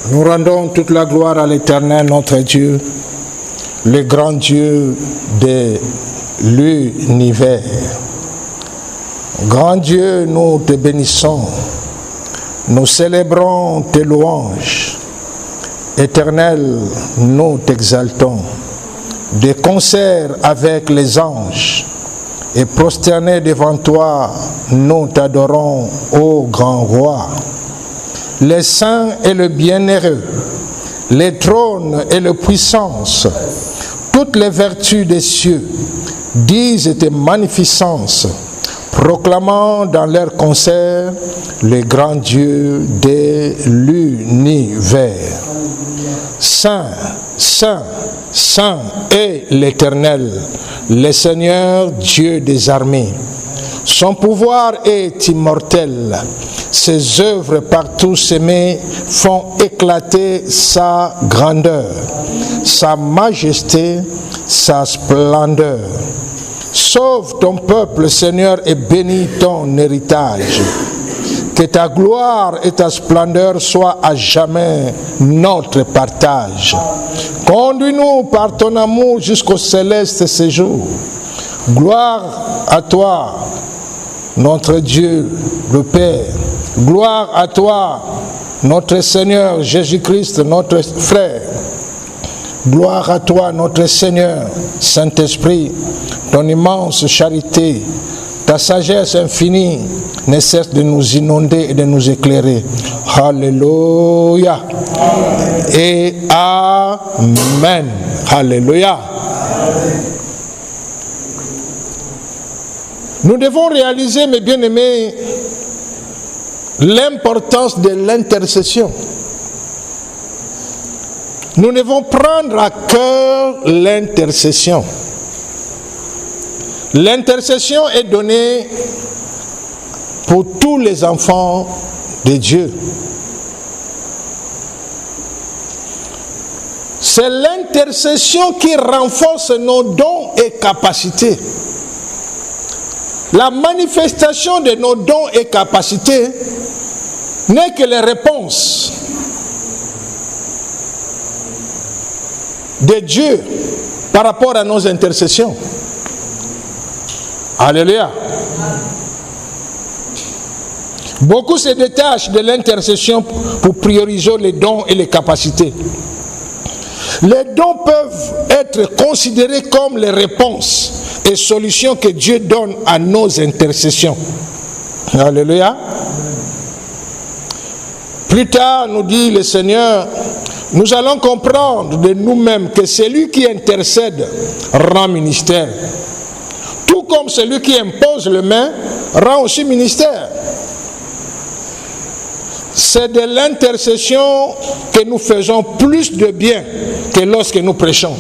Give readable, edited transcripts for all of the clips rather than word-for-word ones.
Nous rendons toute la gloire à l'Éternel, notre Dieu, le grand Dieu de l'univers. Grand Dieu, nous te bénissons, nous célébrons tes louanges. Éternel, nous t'exaltons. De concert avec les anges et prosternés devant toi, nous t'adorons, ô grand roi. Les saints et le bienheureux, les trônes et les puissances, toutes les vertus des cieux disent tes magnificences, proclamant dans leur concert le grand Dieu de l'univers. Saint, Saint, Saint est l'Éternel, le Seigneur Dieu des armées. Son pouvoir est immortel. Ses œuvres partout semées font éclater sa grandeur, sa majesté, sa splendeur. Sauve ton peuple, Seigneur, et bénis ton héritage. Que ta gloire et ta splendeur soient à jamais notre partage. Conduis-nous par ton amour jusqu'au céleste séjour. Gloire à toi, notre Dieu, le Père. Gloire à toi, notre Seigneur Jésus-Christ, notre frère. Gloire à toi, notre Seigneur, Saint-Esprit, ton immense charité, ta sagesse infinie ne cesse de nous inonder et de nous éclairer. Alléluia. Et Amen. Alléluia. Nous devons réaliser, mes bien-aimés, l'importance de l'intercession. Nous devons prendre à cœur l'intercession. L'intercession est donnée pour tous les enfants de Dieu. C'est l'intercession qui renforce nos dons et capacités. La manifestation de nos dons et capacités n'est que les réponses de Dieu par rapport à nos intercessions. Alléluia. Beaucoup se détachent de l'intercession pour prioriser les dons et les capacités. Les dons peuvent être considérés comme les réponses et solutions que Dieu donne à nos intercessions. Alléluia. Plus tard, nous dit le Seigneur, nous allons comprendre de nous-mêmes que celui qui intercède rend ministère. Tout comme celui qui impose les mains rend aussi ministère. C'est de l'intercession que nous faisons plus de bien que lorsque nous prêchons.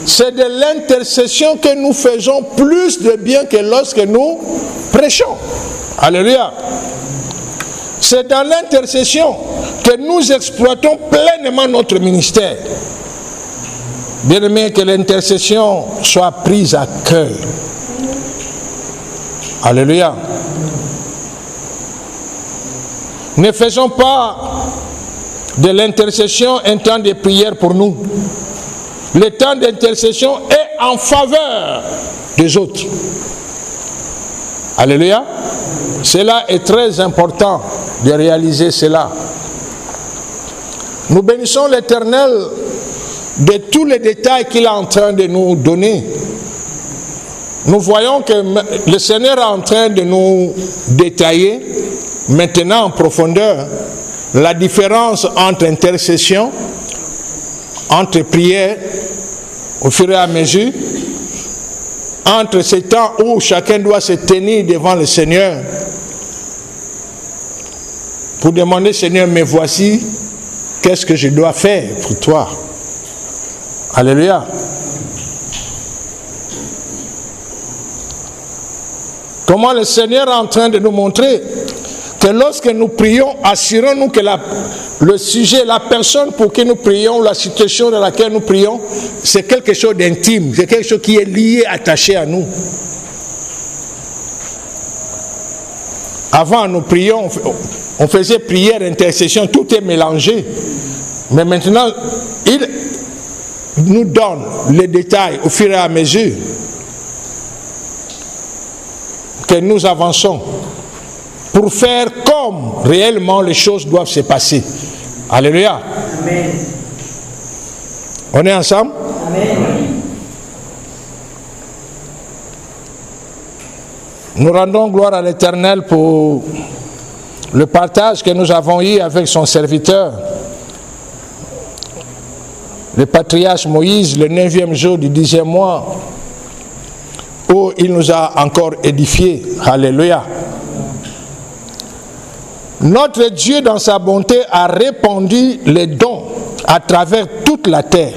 C'est de l'intercession que nous faisons plus de bien que lorsque nous prêchons. Alléluia. C'est dans l'intercession que nous exploitons pleinement notre ministère. Bien-aimé, que l'intercession soit prise à cœur. Alléluia. Ne faisons pas de l'intercession un temps de prière pour nous. Le temps d'intercession est en faveur des autres. Alléluia. Cela est très important de réaliser cela. Nous bénissons l'Éternel de tous les détails qu'il est en train de nous donner. Nous voyons que le Seigneur est en train de nous détailler maintenant en profondeur la différence entre intercession, entre prière au fur et à mesure, entre ces temps où chacun doit se tenir devant le Seigneur pour demander, Seigneur, mais voici, qu'est-ce que je dois faire pour toi? Alléluia. Comment le Seigneur est en train de nous montrer que lorsque nous prions, assurons-nous que le sujet, la personne pour qui nous prions, la situation dans laquelle nous prions, c'est quelque chose d'intime, c'est quelque chose qui est lié, attaché à nous. Avant, nous prions, on faisait prière, intercession, tout est mélangé. Mais maintenant, il nous donne les détails au fur et à mesure que nous avançons pour faire comme réellement les choses doivent se passer. Alléluia. Amen. On est ensemble? Amen. Nous rendons gloire à l'Éternel pour le partage que nous avons eu avec son serviteur, le patriarche Moïse, le 9e jour du 10e mois, où il nous a encore édifiés. Alléluia. Notre Dieu, dans sa bonté, a répandu les dons à travers toute la terre,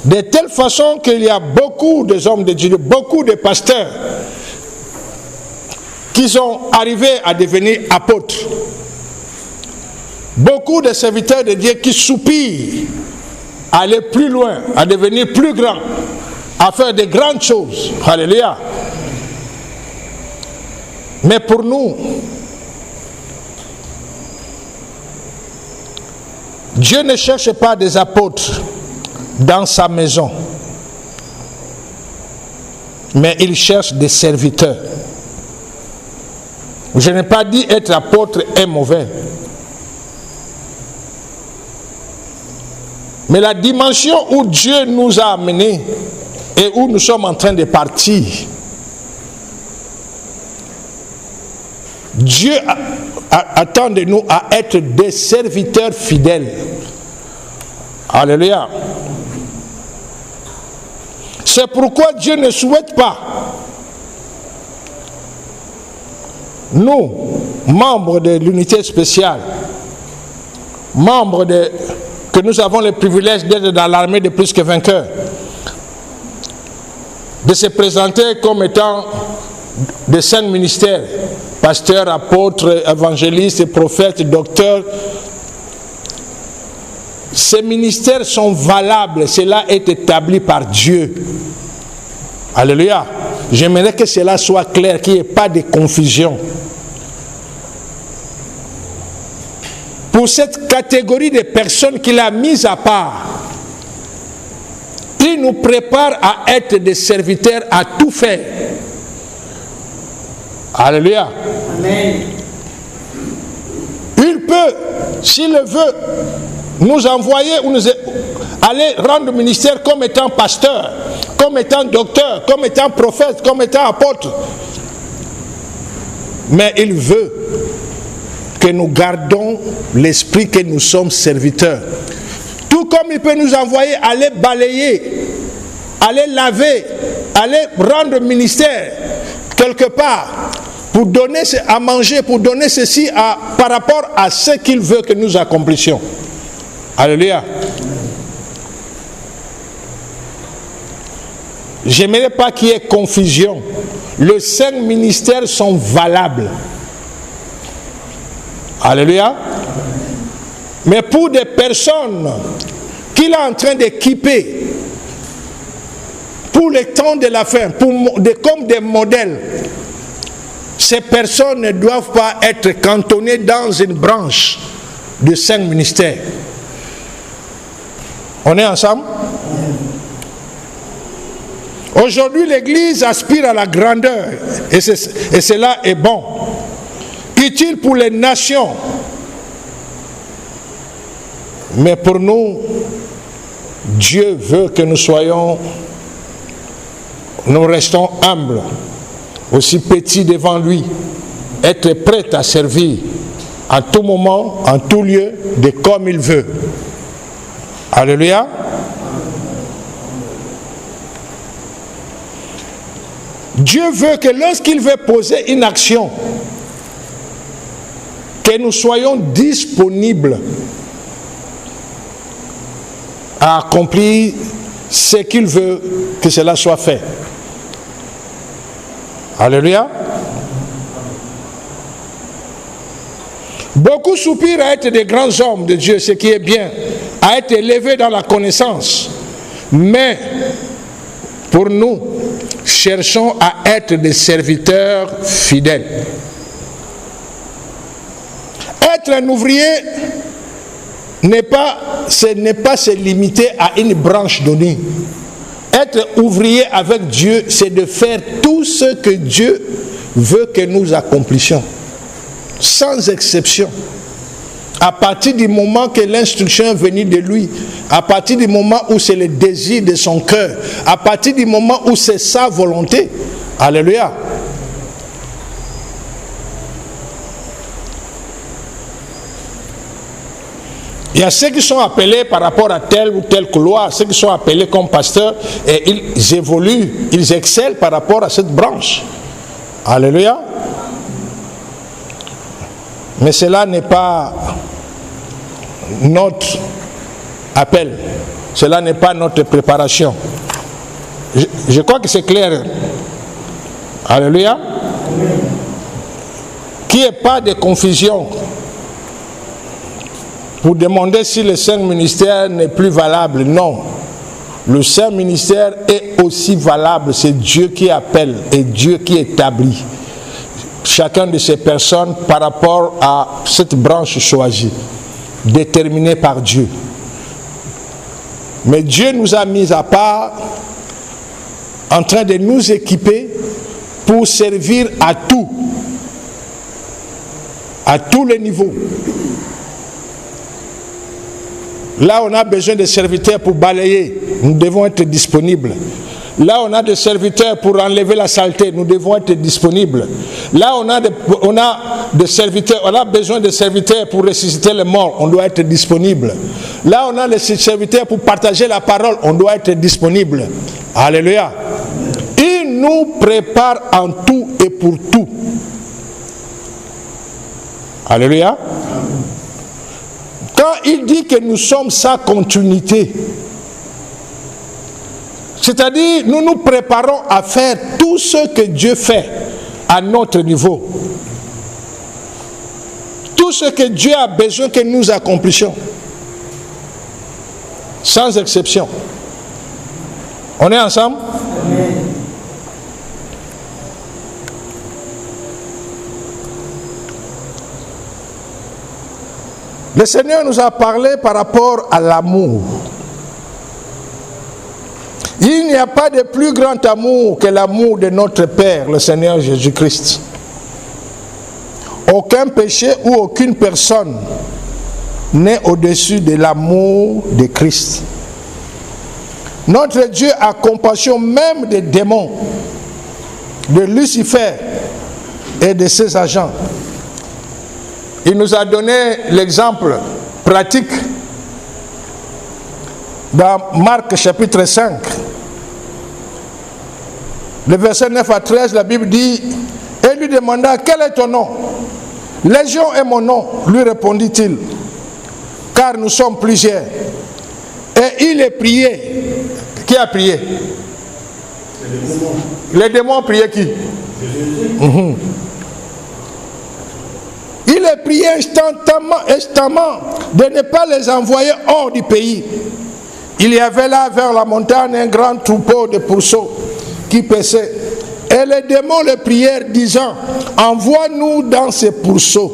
de telle façon qu'il y a beaucoup de hommes de Dieu, beaucoup de pasteurs, qui sont arrivés à devenir apôtres. Beaucoup de serviteurs de Dieu qui soupirent à aller plus loin, à devenir plus grands, à faire de grandes choses. Alléluia. Mais pour nous, Dieu ne cherche pas des apôtres dans sa maison, mais il cherche des serviteurs. Je n'ai pas dit être apôtre est mauvais. Mais la dimension où Dieu nous a amenés et où nous sommes en train de partir, Dieu attend de nous à être des serviteurs fidèles. Alléluia. C'est pourquoi Dieu ne souhaite pas, nous, membres de l'unité spéciale, membres que nous avons le privilège d'être dans l'armée de plus que vainqueurs, de se présenter comme étant des saints ministères, pasteurs, apôtres, évangélistes, prophètes, docteurs. Ces ministères sont valables, cela est établi par Dieu. Alléluia. J'aimerais que cela soit clair, qu'il n'y ait pas de confusion. Pour cette catégorie de personnes qu'il a mises à part, il nous prépare à être des serviteurs à tout faire. Alléluia. Amen. Il peut, s'il le veut, nous envoyer ou nous aller rendre ministère comme étant pasteur, comme étant docteur, comme étant prophète, comme étant apôtre. Mais il veut que nous gardons l'esprit que nous sommes serviteurs. Tout comme il peut nous envoyer aller balayer, aller laver, aller rendre ministère quelque part pour donner à manger, pour donner ceci par rapport à ce qu'il veut que nous accomplissions. Alléluia. J'aimerais pas qu'il y ait confusion. Les 5 ministères sont valables. Alléluia. Mais pour des personnes qu'il est en train d'équiper pour le temps de la fin, comme des modèles, ces personnes ne doivent pas être cantonnées dans une branche de 5 ministères. On est ensemble? Aujourd'hui, l'Église aspire à la grandeur et cela est bon, utile pour les nations. Mais pour nous, Dieu veut que nous restons humbles, aussi petits devant lui, être prêts à servir à tout moment, en tout lieu, de comme il veut. Alléluia. Dieu veut que lorsqu'il veut poser une action, que nous soyons disponibles à accomplir ce qu'il veut que cela soit fait. Alléluia. Beaucoup soupirent à être des grands hommes de Dieu, ce qui est bien, à être élevés dans la connaissance. Mais pour nous, cherchons à être des serviteurs fidèles. être un ouvrier n'est pas se limiter à une branche donnée. Être ouvrier avec Dieu, c'est de faire tout ce que Dieu veut que nous accomplissions, sans exception. À partir du moment que l'instruction est venue de lui, à partir du moment où c'est le désir de son cœur, à partir du moment où c'est sa volonté. Alléluia. Il y a ceux qui sont appelés par rapport à telle ou telle couloir, ceux qui sont appelés comme pasteurs, et ils évoluent, ils excellent par rapport à cette branche. Alléluia. Mais cela n'est pas notre appel. Cela n'est pas notre préparation. Je crois que c'est clair. Alléluia. Qu'il n'y ait pas de confusion pour demander si le Saint ministère n'est plus valable. Non. Le Saint ministère est aussi valable. C'est Dieu qui appelle et Dieu qui établit chacun de ces personnes par rapport à cette branche choisie, déterminée par Dieu. Mais Dieu nous a mis à part, en train de nous équiper pour servir à tous les niveaux. Là, on a besoin de serviteurs pour balayer, nous devons être disponibles. Là, on a des serviteurs pour enlever la saleté, nous devons être disponibles. Là, on a besoin de serviteurs pour ressusciter les morts, on doit être disponible. Là, on a des serviteurs pour partager la parole, on doit être disponible. Alléluia. Il nous prépare en tout et pour tout. Alléluia. Quand il dit que nous sommes sa continuité, c'est-à-dire nous nous préparons à faire tout ce que Dieu fait à notre niveau. Tout ce que Dieu a besoin que nous accomplissions. Sans exception. On est ensemble? Amen. Le Seigneur nous a parlé par rapport à l'amour. Il n'y a pas de plus grand amour que l'amour de notre Père, le Seigneur Jésus-Christ. Aucun péché ou aucune personne n'est au-dessus de l'amour de Christ. Notre Dieu a compassion même des démons, de Lucifer et de ses agents. Il nous a donné l'exemple pratique dans Marc chapitre 5. Le verset 9 à 13, la Bible dit, et lui demanda, quel est ton nom? Légion est mon nom, lui répondit-il, car nous sommes plusieurs. Et il est prié. Qui a prié? Les démons priaient qui? Il est prié instamment de ne pas les envoyer hors du pays. Il y avait là vers la montagne un grand troupeau de pourceaux qui paissaient. Et les démons le prièrent disant, envoie-nous dans ces pourceaux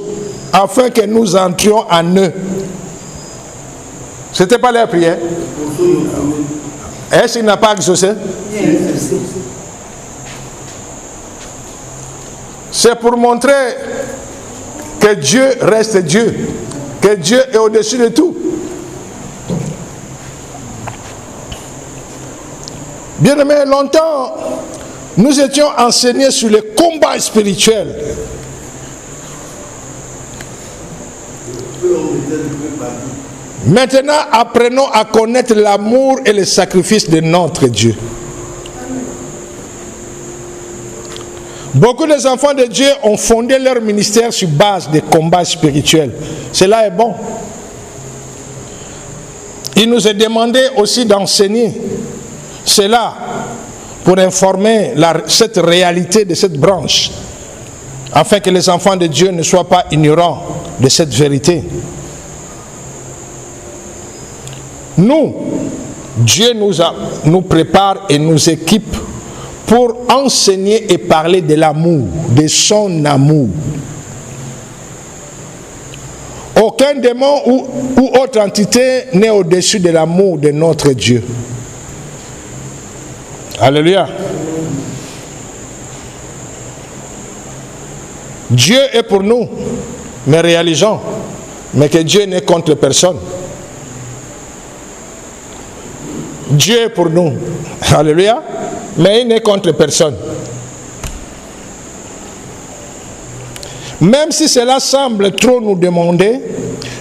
afin que nous entrions en eux. C'était pas leur prière? Est-ce qu'il n'a pas exaucé? C'est pour montrer que Dieu reste Dieu, que Dieu est au-dessus de tout. Bien aimé, longtemps, nous étions enseignés sur le combat spirituel. Maintenant, apprenons à connaître l'amour et le sacrifice de notre Dieu. Beaucoup des enfants de Dieu ont fondé leur ministère sur base de combats spirituels. Cela est bon. Il nous est demandé aussi d'enseigner cela pour informer cette réalité de cette branche, afin que les enfants de Dieu ne soient pas ignorants de cette vérité. Nous, Dieu nous prépare et nous équipe pour enseigner et parler de l'amour, de son amour. Aucun démon ou autre entité n'est au-dessus de l'amour de notre Dieu. Alléluia. Dieu est pour nous, mais réalisons, mais que Dieu n'est contre personne. Dieu est pour nous, alléluia, mais il n'est contre personne. Même si cela semble trop nous demander,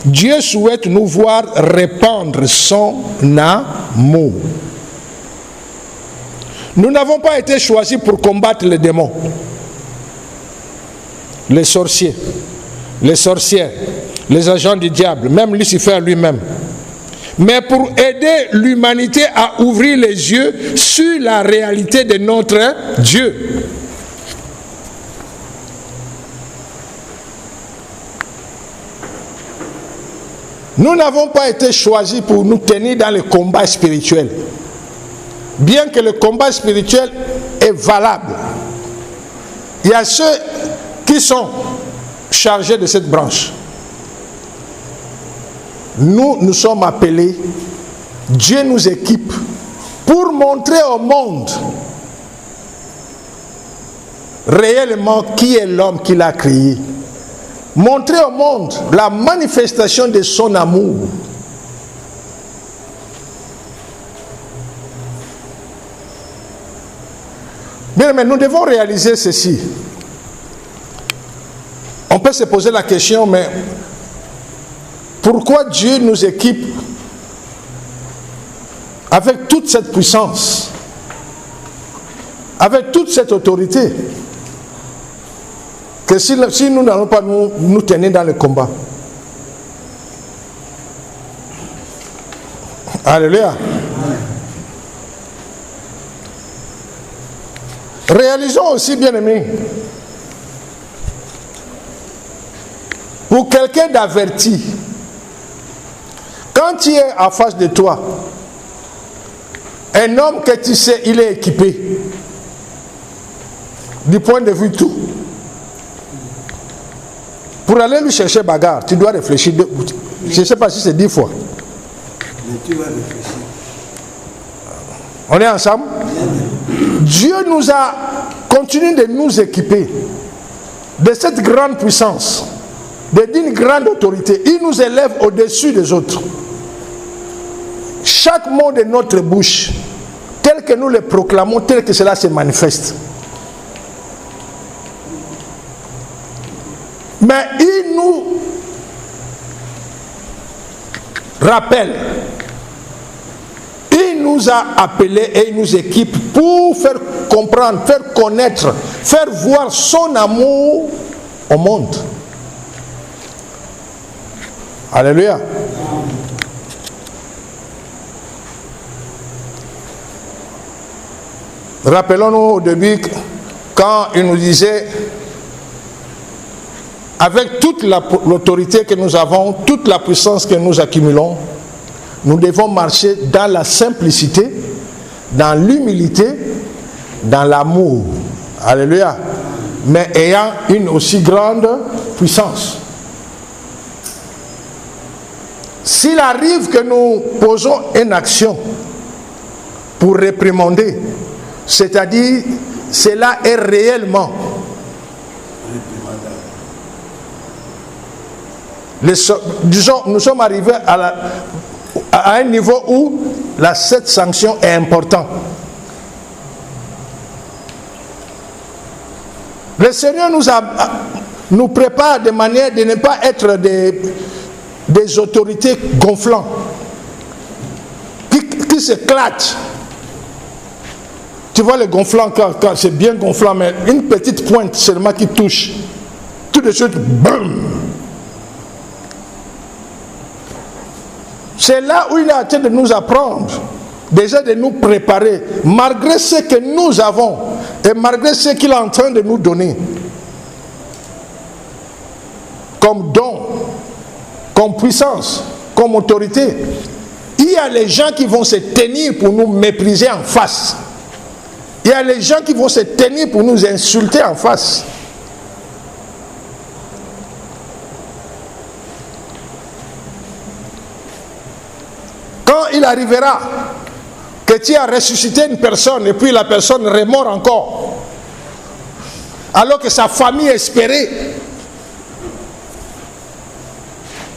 Dieu souhaite nous voir répandre son amour. Nous n'avons pas été choisis pour combattre les démons, les sorciers, les sorcières, les agents du diable, même Lucifer lui-même, mais pour aider l'humanité à ouvrir les yeux sur la réalité de notre Dieu. Nous n'avons pas été choisis pour nous tenir dans le combat spirituel. Bien que le combat spirituel est valable, il y a ceux qui sont chargés de cette branche. Nous sommes appelés, Dieu nous équipe pour montrer au monde réellement qui est l'homme qu'il a créé. Montrer au monde la manifestation de son amour. Bien, mais nous devons réaliser ceci. On peut se poser la question, mais pourquoi Dieu nous équipe avec toute cette puissance, avec toute cette autorité, que si nous n'allons pas nous tenir dans le combat? Alléluia. Réalisons aussi, bien-aimés, pour quelqu'un d'averti, quand tu es en face de toi, un homme que tu sais, il est équipé, du point de vue tout. Pour aller lui chercher bagarre, tu dois réfléchir. Je ne sais pas si c'est 10 fois. Mais tu vas réfléchir. On est ensemble? Dieu nous a continué de nous équiper de cette grande puissance, d'une grande autorité. Il nous élève au-dessus des autres. Chaque mot de notre bouche, tel que nous le proclamons, tel que cela se manifeste. Mais il nous rappelle, il nous a appelés et il nous équipe pour faire comprendre, faire connaître, faire voir son amour au monde. Alléluia. Rappelons-nous au début quand il nous disait, avec toute l'autorité que nous avons, toute la puissance que nous accumulons, nous devons marcher dans la simplicité, dans l'humilité, dans l'amour. Alléluia. Mais ayant une aussi grande puissance. S'il arrive que nous posons une action pour réprimander, c'est-à-dire cela est réellement disons, nous sommes arrivés à un niveau où cette sanction est importante. Le Seigneur nous prépare de manière de ne pas être des autorités gonflantes qui s'éclatent. Tu vois les gonflants, quand c'est bien gonflant, mais une petite pointe seulement qui touche, tout de suite, boum. C'est là où il est en train de nous apprendre, déjà de nous préparer, malgré ce que nous avons et malgré ce qu'il est en train de nous donner comme don, comme puissance, comme autorité. Il y a les gens qui vont se tenir pour nous mépriser en face. Il y a les gens qui vont se tenir pour nous insulter en face. il arrivera que tu as ressuscité une personne et puis la personne remord encore, alors que sa famille espérait?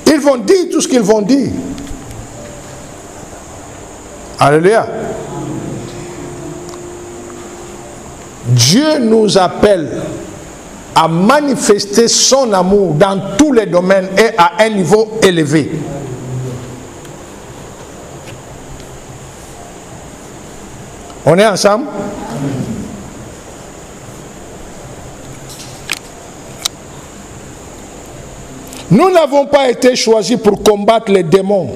Ils vont dire tout ce qu'ils vont dire. Alléluia. Dieu nous appelle à manifester son amour dans tous les domaines et à un niveau élevé. On est ensemble? Nous n'avons pas été choisis pour combattre les démons,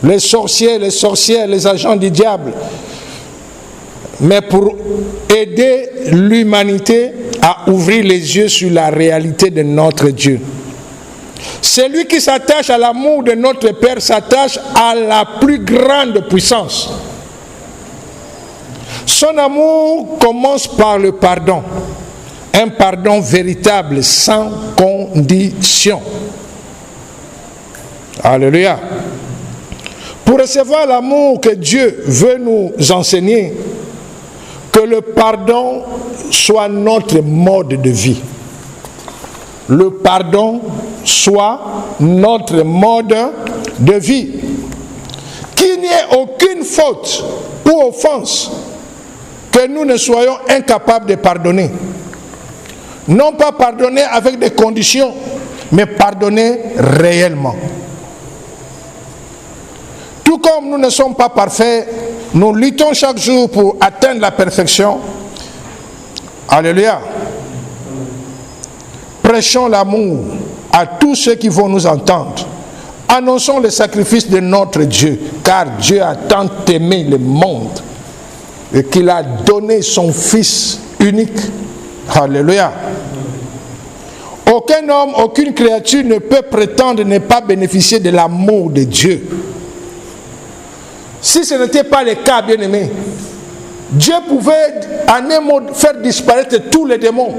les sorciers, les sorcières, les agents du diable, mais pour aider l'humanité à ouvrir les yeux sur la réalité de notre Dieu. Celui qui s'attache à l'amour de notre Père s'attache à la plus grande puissance. Son amour commence par le pardon, un pardon véritable, sans condition. Alléluia. Pour recevoir l'amour que Dieu veut nous enseigner, que le pardon soit notre mode de vie. Le pardon soit notre mode de vie. Qu'il n'y ait aucune faute ou offense que nous ne soyons incapables de pardonner. Non pas pardonner avec des conditions, mais pardonner réellement. Tout comme nous ne sommes pas parfaits, nous luttons chaque jour pour atteindre la perfection. Alléluia. Prêchons l'amour à tous ceux qui vont nous entendre. Annonçons le sacrifice de notre Dieu, car Dieu a tant aimé le monde et qu'il a donné son Fils unique. Alléluia. Aucun homme, aucune créature ne peut prétendre ne pas bénéficier de l'amour de Dieu. Si ce n'était pas le cas, bien-aimé, Dieu pouvait en un mot faire disparaître tous les démons,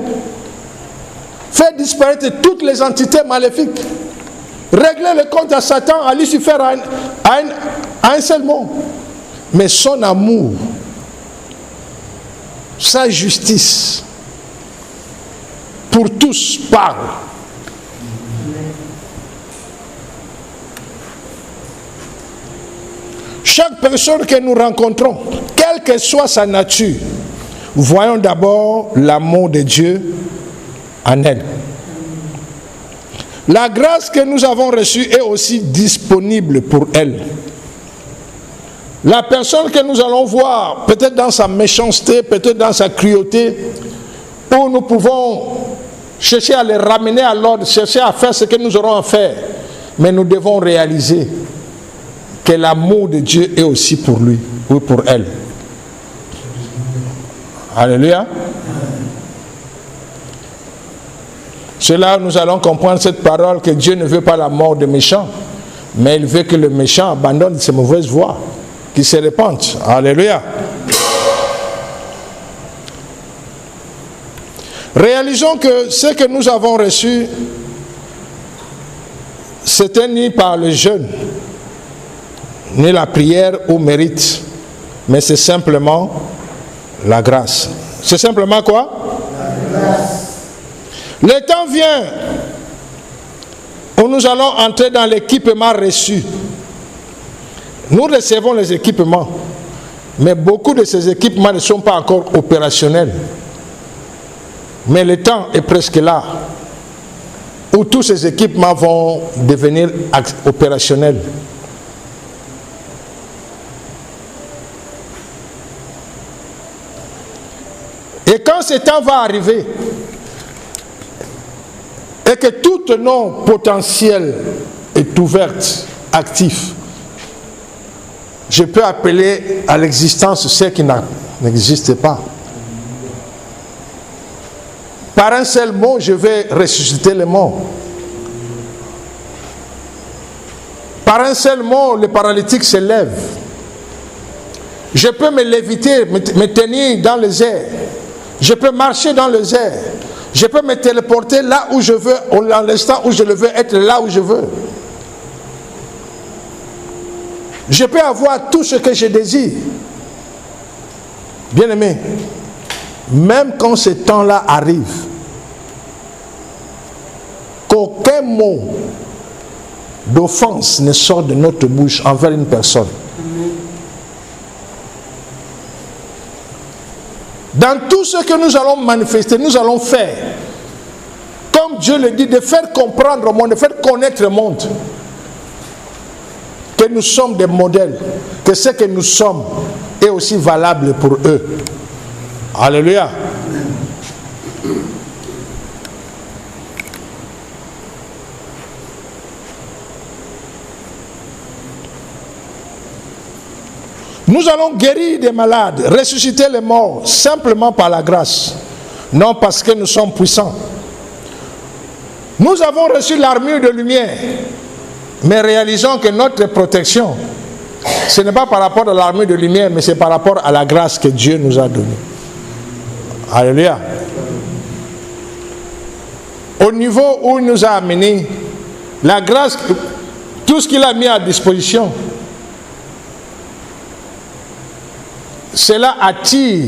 faire disparaître toutes les entités maléfiques, régler le compte à Satan, à Lucifer, à un seul mot. Mais son amour, sa justice, pour tous parle. Chaque personne que nous rencontrons, quelle que soit sa nature, voyons d'abord l'amour de Dieu en elle. La grâce que nous avons reçue est aussi disponible pour elle. La personne que nous allons voir, peut-être dans sa méchanceté, peut-être dans sa cruauté, où nous pouvons chercher à les ramener à l'ordre, chercher à faire ce que nous aurons à faire, mais nous devons réaliser que l'amour de Dieu est aussi pour lui ou pour elle. Alléluia. C'est là où nous allons comprendre cette parole que Dieu ne veut pas la mort des méchants, mais il veut que le méchant abandonne ses mauvaises voies, qu'il se répande. Alléluia. Réalisons que ce que nous avons reçu, c'était ni par le jeûne, ni la prière ou mérite, mais c'est simplement la grâce. C'est simplement quoi? La grâce. Le temps vient où nous allons entrer dans l'équipement reçu. Nous recevons les équipements, mais beaucoup de ces équipements ne sont pas encore opérationnels. Mais le temps est presque là, où tous ces équipements vont devenir opérationnels. Et quand ce temps va arriver, et que tout nos potentiel est ouvert, actif, je peux appeler à l'existence ce qui n'existe pas. Par un seul mot, je vais ressusciter les morts. Par un seul mot, le paralytique se lève. Je peux me léviter, me tenir dans les airs. Je peux marcher dans les airs. Je peux me téléporter là où je veux, à l'instant où je le veux, être là où je veux. Je peux avoir tout ce que je désire. Bien-aimé, même quand ce temps-là arrive, qu'aucun mot d'offense ne sort de notre bouche envers une personne. Dans tout ce que nous allons manifester, nous allons faire, comme Dieu le dit, de faire comprendre au monde, de faire connaître au monde que nous sommes des modèles, que ce que nous sommes est aussi valable pour eux. Alléluia. Nous allons guérir des malades, ressusciter les morts, simplement par la grâce, non parce que nous sommes puissants. Nous avons reçu l'armure de lumière, mais réalisons que notre protection, ce n'est pas par rapport à l'armure de lumière, mais c'est par rapport à la grâce que Dieu nous a donnée. Alléluia. Au niveau où il nous a amenés, la grâce, tout ce qu'il a mis à disposition, cela attire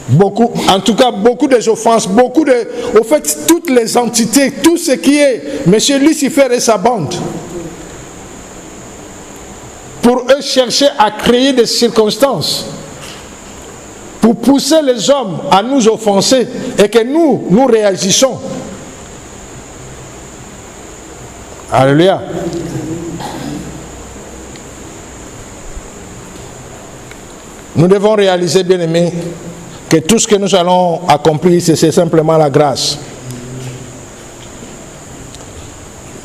beaucoup, en tout cas beaucoup des offenses, beaucoup de, au fait, toutes les entités, tout ce qui est Monsieur Lucifer et sa bande, pour eux chercher à créer des circonstances pour pousser les hommes à nous offenser et que nous réagissons. Alléluia. Nous devons réaliser, bien-aimés, que tout ce que nous allons accomplir, c'est simplement la grâce.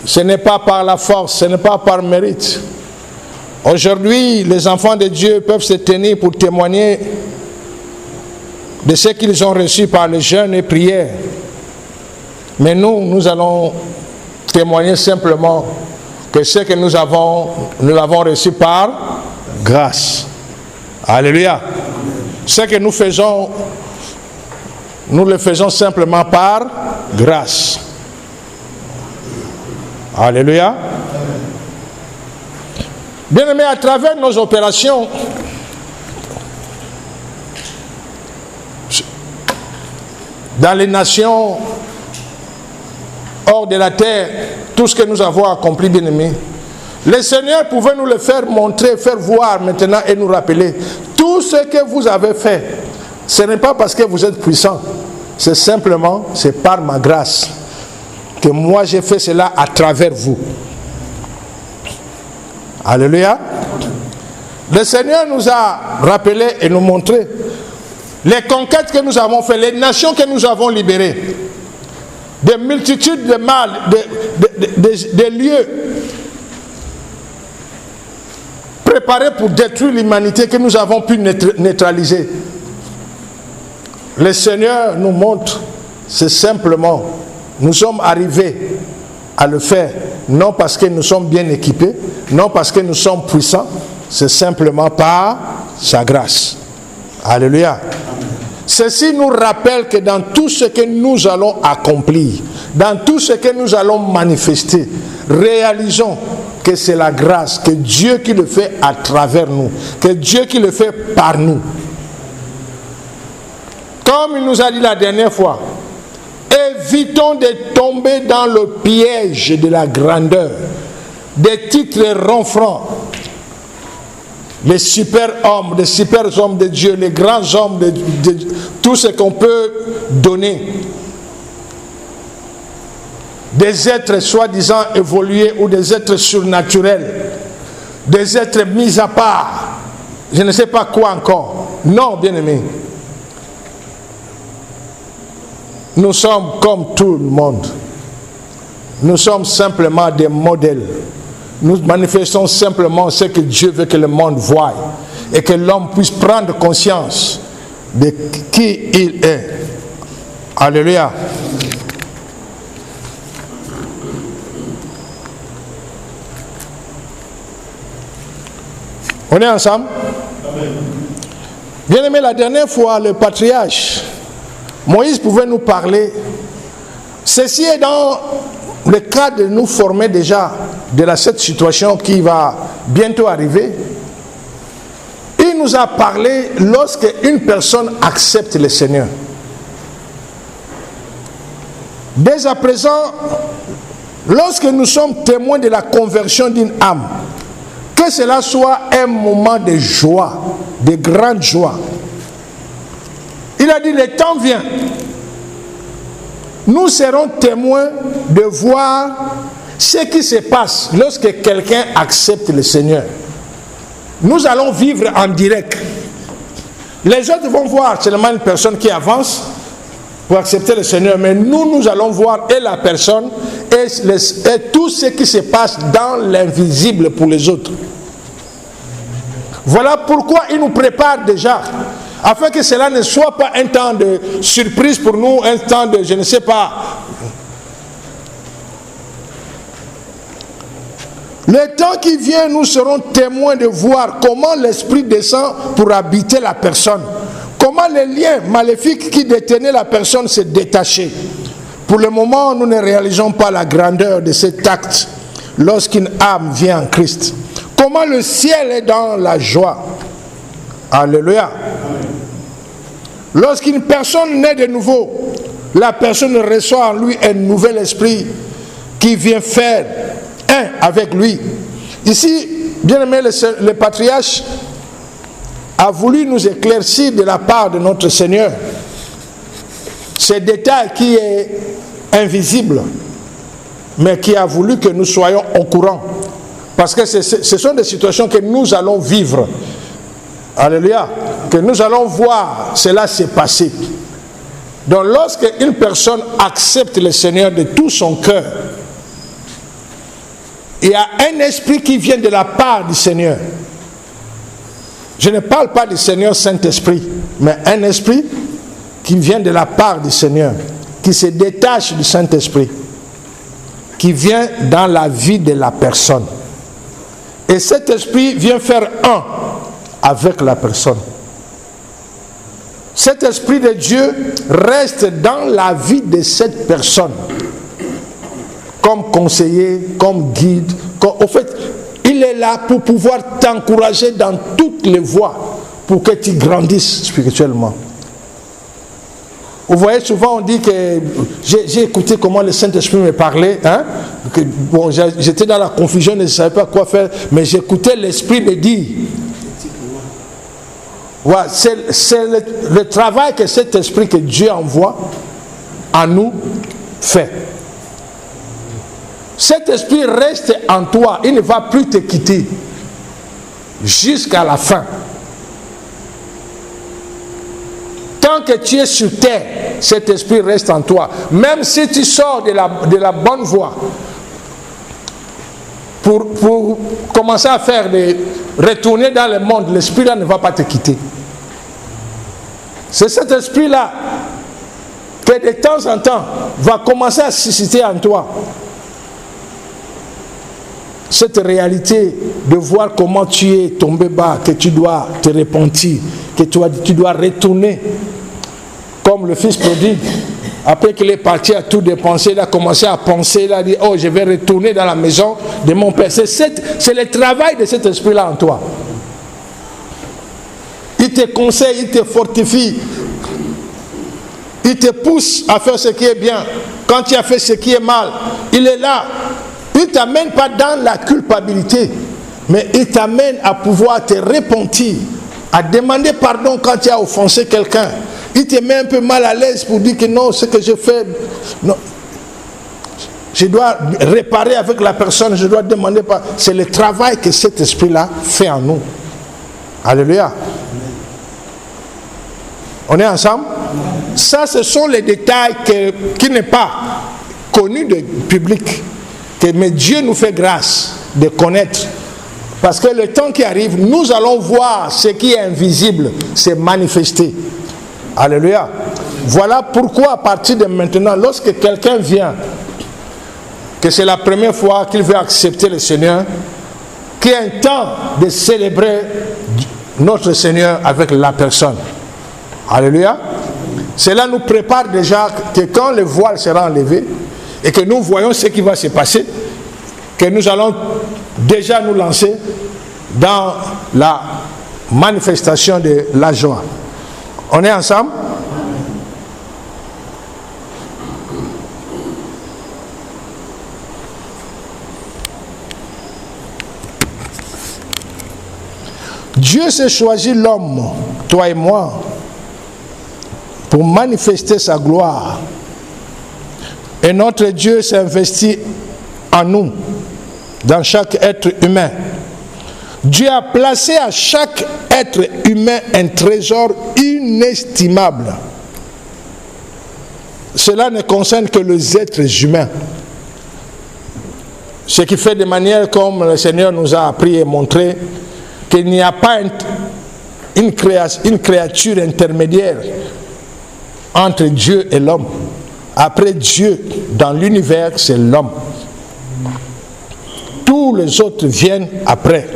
Ce n'est pas par la force, ce n'est pas par mérite. Aujourd'hui, les enfants de Dieu peuvent se tenir pour témoigner de ce qu'ils ont reçu par les jeûnes et prières. Mais nous allons témoigner simplement que ce que nous l'avons reçu par grâce. Alléluia. Ce que nous faisons, nous le faisons simplement par grâce. Alléluia. Bien-aimés, à travers nos opérations, dans les nations, hors de la terre, tout ce que nous avons accompli, bien-aimés, le Seigneur pouvait nous le faire montrer, faire voir maintenant et nous rappeler. Tout ce que vous avez fait, ce n'est pas parce que vous êtes puissant, c'est simplement, c'est par ma grâce que moi j'ai fait cela à travers vous. Alléluia. Le Seigneur nous a rappelé et nous montré les conquêtes que nous avons faites, les nations que nous avons libérées, des multitudes de mal, des lieux préparés pour détruire l'humanité que nous avons pu neutraliser. Le Seigneur nous montre, c'est simplement, nous sommes arrivés à le faire, non parce que nous sommes bien équipés, non parce que nous sommes puissants, c'est simplement par sa grâce. Alléluia. Ceci nous rappelle que dans tout ce que nous allons accomplir, dans tout ce que nous allons manifester, réalisons que c'est la grâce, que Dieu qui le fait à travers nous, que Dieu qui le fait par nous. Comme il nous a dit la dernière fois, évitons de tomber dans le piège de la grandeur, des titres ronflants, les super hommes, les super hommes de Dieu, les grands hommes de tout ce qu'on peut donner. Des êtres soi-disant évolués ou des êtres surnaturels, des êtres mis à part, je ne sais pas quoi encore. Non, bien-aimés. Nous sommes comme tout le monde. Nous sommes simplement des modèles. Nous manifestons simplement ce que Dieu veut que le monde voie et que l'homme puisse prendre conscience de qui il est. Alléluia. On est ensemble? Bien aimé, la dernière fois, le patriarche Moïse pouvait nous parler. Ceci est dans le cas de nous former déjà de cette situation qui va bientôt arriver, il nous a parlé lorsque une personne accepte le Seigneur. Dès à présent, lorsque nous sommes témoins de la conversion d'une âme, que cela soit un moment de joie, de grande joie. Il a dit, le temps vient. Nous serons témoins de voir ce qui se passe lorsque quelqu'un accepte le Seigneur. Nous allons vivre en direct. Les autres vont voir seulement une personne qui avance pour accepter le Seigneur, mais nous allons voir et la personne et tout ce qui se passe dans l'invisible pour les autres. Voilà pourquoi il nous prépare déjà, afin que cela ne soit pas un temps de surprise pour nous, un temps de je ne sais pas. Le temps qui vient, nous serons témoins de voir comment l'Esprit descend pour habiter la personne. Comment les liens maléfiques qui détenaient la personne se détachaient. Pour le moment, nous ne réalisons pas la grandeur de cet acte lorsqu'une âme vient en Christ. Comment le ciel est dans la joie. Alléluia. Lorsqu'une personne naît de nouveau, la personne reçoit en lui un nouvel esprit qui vient faire un avec lui. Ici, bien aimé, le patriarche a voulu nous éclaircir de la part de notre Seigneur ce détail qui est invisible, mais qui a voulu que nous soyons au courant. Parce que ce sont des situations que nous allons vivre. Alléluia. Que nous allons voir cela se passer. Donc lorsque une personne accepte le Seigneur de tout son cœur, il y a un esprit qui vient de la part du Seigneur. Je ne parle pas du Seigneur Saint-Esprit, mais un esprit qui vient de la part du Seigneur, qui se détache du Saint-Esprit, qui vient dans la vie de la personne. Et cet esprit vient faire un avec la personne. Cet esprit de Dieu reste dans la vie de cette personne, comme conseiller, comme guide. Au fait, il est là pour pouvoir t'encourager dans toutes les voies pour que tu grandisses spirituellement. Vous voyez, souvent on dit que j'ai écouté comment le Saint-Esprit me parlait. Hein? Bon, j'étais dans la confusion, je ne savais pas quoi faire, mais j'écoutais l'Esprit me dire. Voilà, c'est le travail que cet Esprit que Dieu envoie à nous fait. Cet esprit reste en toi, il ne va plus te quitter jusqu'à la fin. Tant que tu es sur terre, cet esprit reste en toi. Même si tu sors de la bonne voie pour commencer à retourner dans le monde, l'esprit là ne va pas te quitter. C'est cet esprit-là que de temps en temps va commencer à susciter en toi cette réalité de voir comment tu es tombé bas, que tu dois te repentir, que tu dois retourner comme le fils prodigue. Après qu'il est parti à tout dépenser, il a commencé à penser, il a dit, oh, je vais retourner dans la maison de mon père. C'est le travail de cet esprit-là en toi. Il te conseille, il te fortifie, il te pousse à faire ce qui est bien. Quand tu as fait ce qui est mal, il est là. Il ne t'amène pas dans la culpabilité, mais il t'amène à pouvoir te repentir, à demander pardon quand tu as offensé quelqu'un. Il te met un peu mal à l'aise pour dire que non, ce que je fais, non, je dois réparer avec la personne, je dois demander pardon. C'est le travail que cet esprit-là fait en nous. Alléluia. On est ensemble? Ça, ce sont les détails qui n'est pas connus du public. Mais Dieu nous fait grâce de connaître. Parce que le temps qui arrive, nous allons voir ce qui est invisible se manifester. Alléluia. Voilà pourquoi à partir de maintenant, lorsque quelqu'un vient, que c'est la première fois qu'il veut accepter le Seigneur, qu'il y a un temps de célébrer notre Seigneur avec la personne. Alléluia. Cela nous prépare déjà que quand le voile sera enlevé, et que nous voyons ce qui va se passer, que nous allons déjà nous lancer dans la manifestation de la joie. On est ensemble? Dieu s'est choisi l'homme, toi et moi, pour manifester sa gloire. Et notre Dieu s'est investi en nous, dans chaque être humain. Dieu a placé à chaque être humain un trésor inestimable. Cela ne concerne que les êtres humains. Ce qui fait de manière comme le Seigneur nous a appris et montré qu'il n'y a pas une créature intermédiaire entre Dieu et l'homme. Après Dieu, dans l'univers, c'est l'homme. Tous les autres viennent après.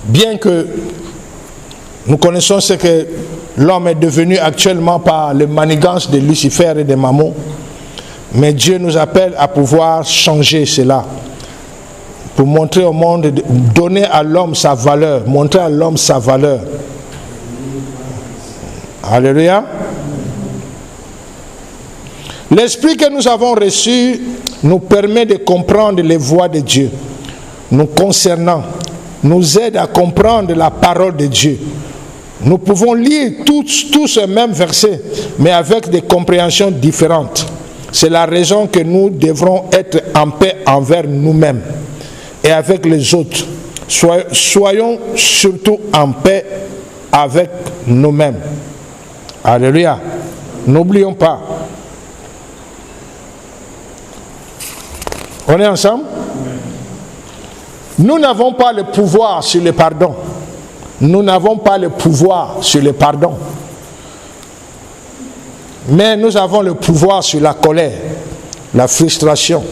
Bien que nous connaissons ce que l'homme est devenu actuellement par les manigances de Lucifer et de Mammon, mais Dieu nous appelle à pouvoir changer cela, pour montrer au monde, donner à l'homme sa valeur, montrer à l'homme sa valeur. Alléluia. L'esprit que nous avons reçu nous permet de comprendre les voies de Dieu nous concernant, nous aide à comprendre la parole de Dieu. Nous pouvons lire tous ces mêmes versets, mais avec des compréhensions différentes. C'est la raison que nous devrons être en paix envers nous-mêmes et avec les autres. Soyons surtout en paix avec nous-mêmes. Alléluia. N'oublions pas. On est ensemble? Nous n'avons pas le pouvoir sur le pardon. Nous n'avons pas le pouvoir sur le pardon. Mais nous avons le pouvoir sur la colère, la frustration.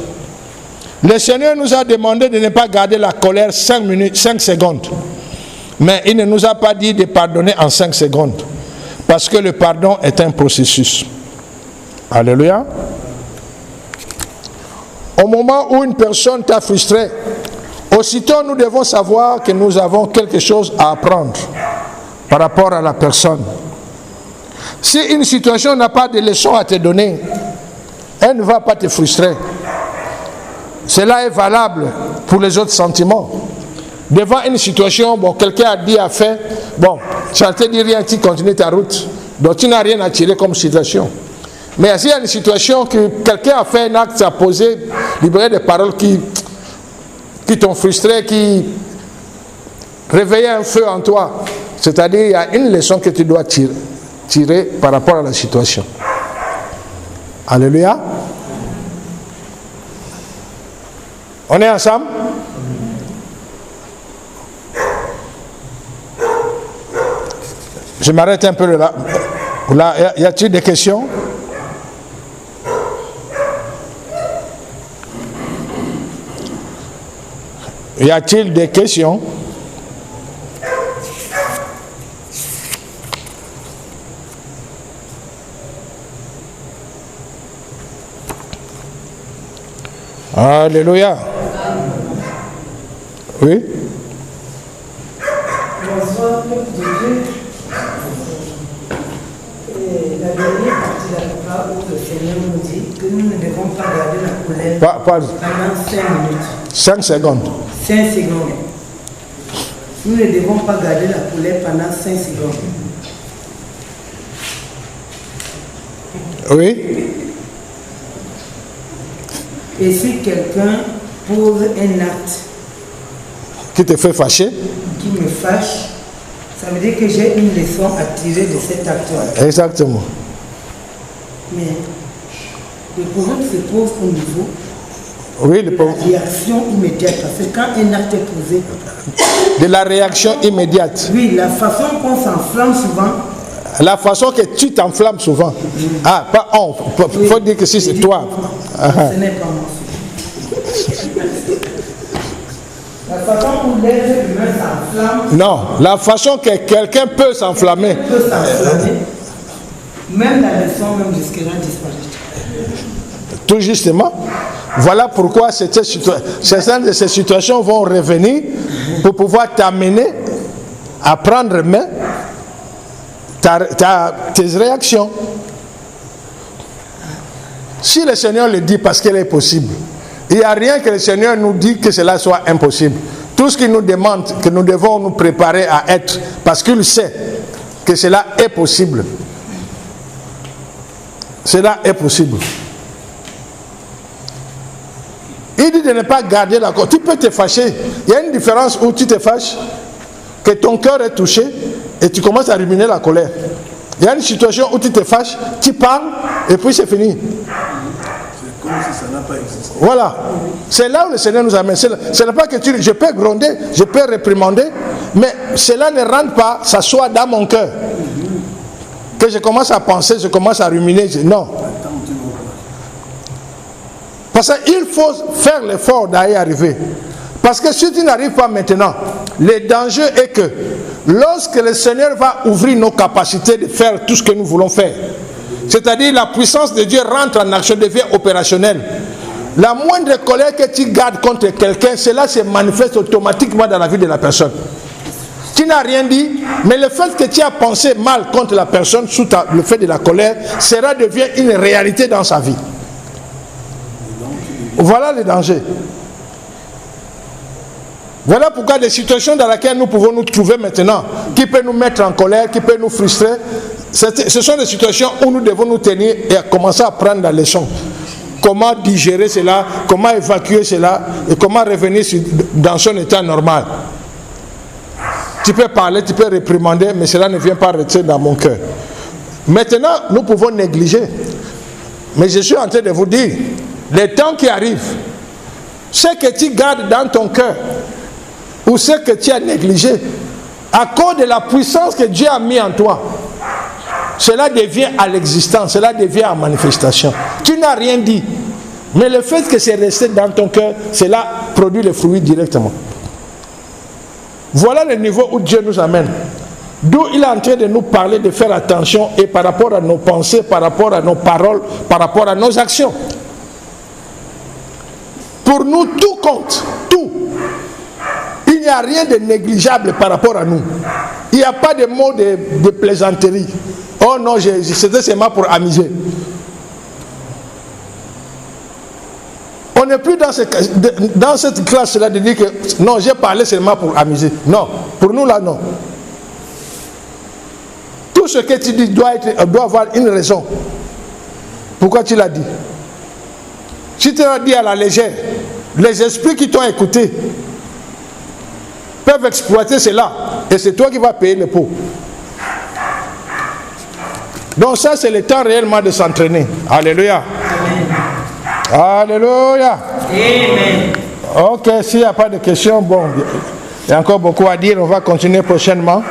Le Seigneur nous a demandé de ne pas garder la colère 5 minutes, 5 secondes. Mais il ne nous a pas dit de pardonner en 5 secondes. Parce que le pardon est un processus. Alléluia. Au moment où une personne t'a frustré, aussitôt nous devons savoir que nous avons quelque chose à apprendre par rapport à la personne. Si une situation n'a pas de leçon à te donner, elle ne va pas te frustrer. Cela est valable pour les autres sentiments. Devant une situation, bon, quelqu'un a dit, a fait, bon, ça ne te dit rien, tu continues ta route. Donc tu n'as rien à tirer comme situation. Mais s'il y a une situation que quelqu'un a fait un acte, a posé, libéré des paroles qui t'ont frustré, qui réveillaient un feu en toi, c'est-à-dire il y a une leçon que tu dois tirer par rapport à la situation. Alléluia. On est ensemble? Je m'arrête un peu là. Là, y a-t-il des questions? Y a-t-il des questions? Alléluia. Oui? Bonsoir, peuple de Dieu. La dernière partie de la parole où le Seigneur nous dit que nous ne devons pas garder la colère pendant 5 minutes. 5 secondes. 5 secondes. Nous ne devons pas garder la colère pendant 5 secondes. Oui? Et si quelqu'un pose un acte Qui te fait fâcher? qui me fâche, ça veut dire que j'ai une leçon à tirer de cet acte-là. Exactement. Mais le problème se pose au niveau Oui, de la réaction immédiate. Parce que quand un acte est posé, de la réaction immédiate. oui, la façon qu'on s'enflamme souvent. La façon que tu t'enflammes souvent. Ah, pas on. Il faut dire que si c'est toi. Ce n'est pas moi. La façon où l'être humain s'enflamme. Non, la façon que quelqu'un peut s'enflammer. Peut s'enflammer. Même la leçon même jusque-là disparaît. Tout justement. Voilà pourquoi certaines de ces situations vont revenir pour pouvoir t'amener à prendre main tes réactions. Si le Seigneur le dit parce qu'elle est possible, il n'y a rien que le Seigneur nous dit que cela soit impossible. Tout ce qu'il nous demande, que nous devons nous préparer à être, parce qu'il sait que cela est possible. Cela est possible. Il dit de ne pas garder la colère. Tu peux te fâcher. Il y a une différence où tu te fâches, que ton cœur est touché et tu commences à ruminer la colère. Il y a une situation où tu te fâches, tu parles et puis c'est fini. C'est comme si ça n'a pas existé. Voilà. C'est là où le Seigneur nous amène. Ce n'est pas que je peux gronder, je peux réprimander, mais cela ne rentre pas, s'assoit dans mon cœur. Que je commence à penser, je commence à ruminer. Non. Parce qu'il faut faire l'effort d'y arriver. Parce que si tu n'arrives pas maintenant, le danger est que lorsque le Seigneur va ouvrir nos capacités de faire tout ce que nous voulons faire, c'est-à-dire la puissance de Dieu rentre en action, devient opérationnelle, la moindre colère que tu gardes contre quelqu'un, cela se manifeste automatiquement dans la vie de la personne. Tu n'as rien dit, mais le fait que tu as pensé mal contre la personne sous le fait de la colère, cela devient une réalité dans sa vie. Voilà le danger. Voilà pourquoi des situations dans lesquelles nous pouvons nous trouver maintenant, qui peut nous mettre en colère, qui peut nous frustrer, ce sont des situations où nous devons nous tenir et commencer à prendre la leçon. Comment digérer cela, comment évacuer cela et comment revenir dans son état normal. Tu peux parler, tu peux réprimander, mais cela ne vient pas rester dans mon cœur. Maintenant, nous pouvons négliger. Mais je suis en train de vous dire, les temps qui arrivent, ce que tu gardes dans ton cœur, ou ce que tu as négligé, à cause de la puissance que Dieu a mis en toi, cela devient à l'existence, cela devient à manifestation. Tu n'as rien dit, mais le fait que c'est resté dans ton cœur, cela produit le fruit directement. Voilà le niveau où Dieu nous amène. D'où il est en train de nous parler de faire attention et par rapport à nos pensées, par rapport à nos paroles, par rapport à nos actions. Pour nous, tout compte, tout. Il n'y a rien de négligeable par rapport à nous. Il n'y a pas de mots de plaisanterie. Oh non, c'était seulement pour amuser. On n'est plus dans cette classe-là de dire que non, j'ai parlé seulement pour amuser. Non, pour nous là, non. Tout ce que tu dis doit avoir une raison. Pourquoi tu l'as dit? Si tu l'as dit à la légère, les esprits qui t'ont écouté peuvent exploiter cela. Et c'est toi qui vas payer le pot. Donc ça, c'est le temps réellement de s'entraîner. Alléluia. Alléluia. Amen. Ok, s'il n'y a pas de questions, bon, il y a encore beaucoup à dire, on va continuer prochainement.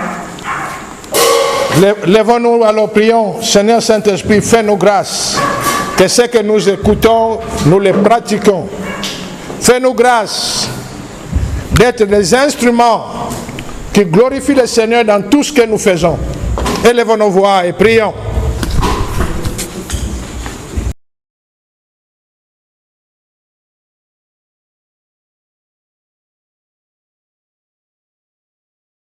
Lèvons-nous, alors prions. Seigneur Saint-Esprit, fais-nous grâce. Que ce que nous écoutons, nous le pratiquons. Fais-nous grâce d'être des instruments qui glorifient le Seigneur dans tout ce que nous faisons. Élevons nos voix et prions.